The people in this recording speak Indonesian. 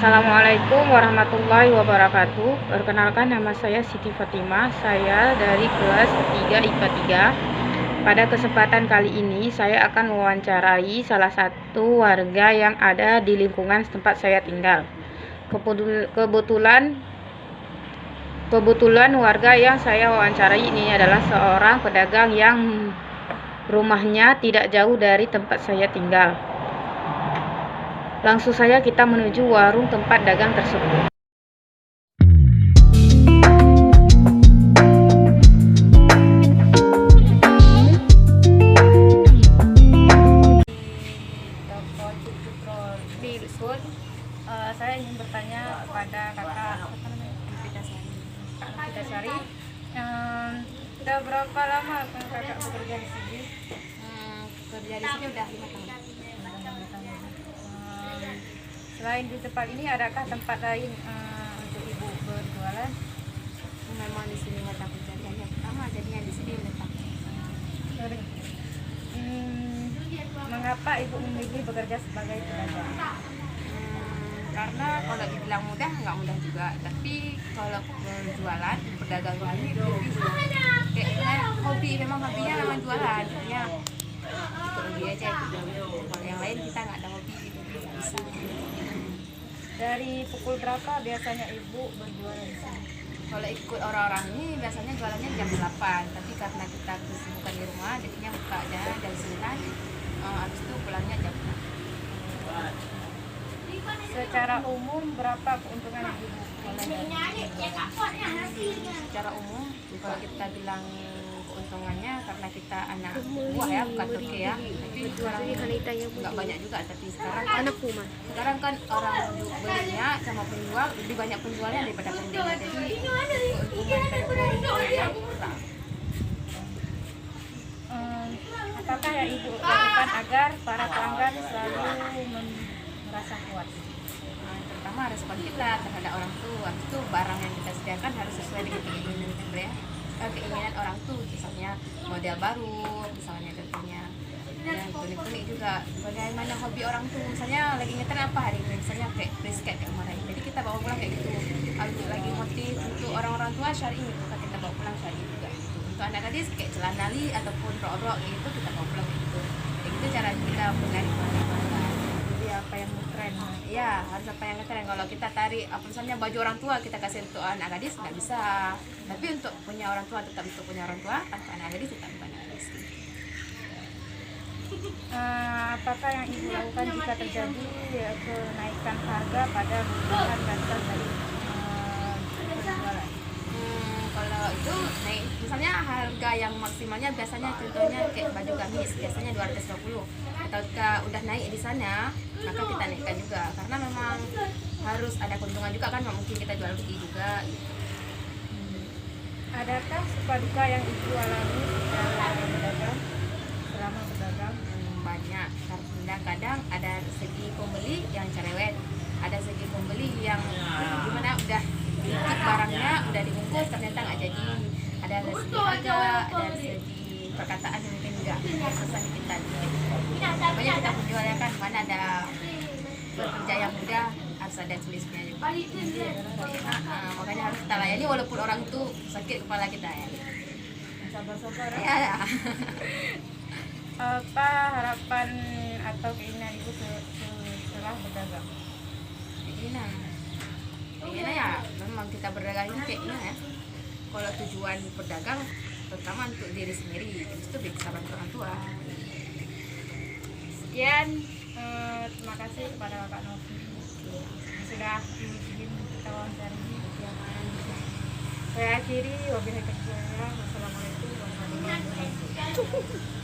Assalamualaikum warahmatullahi wabarakatuh. Perkenalkan, nama saya Siti Fatimah. Saya dari kelas 3 IPA 3. Pada kesempatan kali ini saya akan mewawancarai salah satu warga yang ada di lingkungan tempat saya tinggal. Kebetulan warga yang saya wawancarai ini adalah seorang pedagang yang rumahnya tidak jauh dari tempat saya tinggal. Langsung saja kita menuju warung tempat dagang tersebut. Di Sun, saya ingin bertanya kepada kakak Kita Sari, sudah berapa lama kakak bekerja di sini? Kerja di sini udah 5 tahun. Selain di tempat ini, adakah tempat lain untuk ibu berjualan? Memang di sini mata pencariannya pertama, jadinya di sini letak. Mengapa ibu memilih bekerja sebagai pedagang? Karena kalau dibilang mudah, nggak mudah juga. Tapi kalau berjualan, berdagang ini lebih kayak hobi, memang hobinya memang jualan. Ya, ikut hobi aja. Kalau yang lain kita nggak ada hobi, nggak bisa. Dari pukul berapa biasanya ibu berjualan di sini? Kalau ikut orang-orang ini biasanya jualannya jam 8, tapi karena kita kesibukan di rumah, jadinya buka aja jam 9, habis itu pulangnya jam 6. Secara umum berapa keuntungan ibu? Secara umum kalau kita bilang keuntungannya, karena kita anak buah ya, bukan toke ya, tapi orang nggak banyak juga. Tapi sekarang kan orang belinya sama penjual lebih banyak penjualnya daripada pembelinya, jadi keuntungan dari penjualnya kurang. Apakah yang ibu lakukan agar para pelanggan selalu merasa puas? Pertama respon kita terhadap orang tua, itu barang yang kita sediakan harus sesuai dengan keinginan orang tuh, misalnya model baru, misalnya contohnya, dan unik-unik juga. Bagaimana hobi orang tuh, misalnya lagi ngeter apa hari ini, misalnya kayak brisket kayak kemarin, jadi kita bawa pulang kayak gitu. Lagi motif untuk orang-orang tua syari, maka kita bawa pulang syari juga gitu. Untuk anak gadis kayak celana li ataupun rok-rok gitu, kita bawa pulang kayak gitu. Kayak gitu cara kita menarik pelanggan. Jadi apa yang ngetren? Ya, harus apa yang ngetren. Kalau kita tarik misalnya baju orang tua kita kasih untuk anak gadis, nggak bisa. Tapi untuk punya orang tua, tetap untuk punya orang tua, tanpa anak gadis tetap bukan anak gadis. Apakah yang ibu lakukan jika terjadi kenaikan harga pada bahan dasar dari penjualan? Kalau itu naik, misalnya harga yang maksimalnya biasanya contohnya kayak baju gamis biasanya 220, atau udah naik di sana maka kita naikkan juga, karena memang harus ada keuntungan juga kan, nggak mungkin kita jual rugi juga gitu. Adakah suka duka yang ibu alami selama berdagang? Banyak, karena kadang ada segi pembeli yang cerewet, ada segi pembeli yang gimana udah dikit barangnya udah dibungkus ternyata nggak jadi, ada segi harga, ada segi perkataan yang mungkin nggak sesuai kita. Pokoknya kita menjualnya kan, mana ada bekerja yang mudah harus ada tulisnya juga. Makanya harus kita layani walaupun orang itu sakit kepala kita ya. Sabar-sabar Ya. Apa harapan atau keinginan ibu setelah berdagang? Keinginan ya memang kita berdagang ini kayaknya ya, kalau tujuan berdagang terutama untuk diri sendiri, itu bisa bantu orang tua. Sekian, terima kasih kepada Kak Novi sudah izin kita wawancara. Saya akhiri, wabillahi taufiq. Wassalamualaikum warahmatullahi wabarakatuh.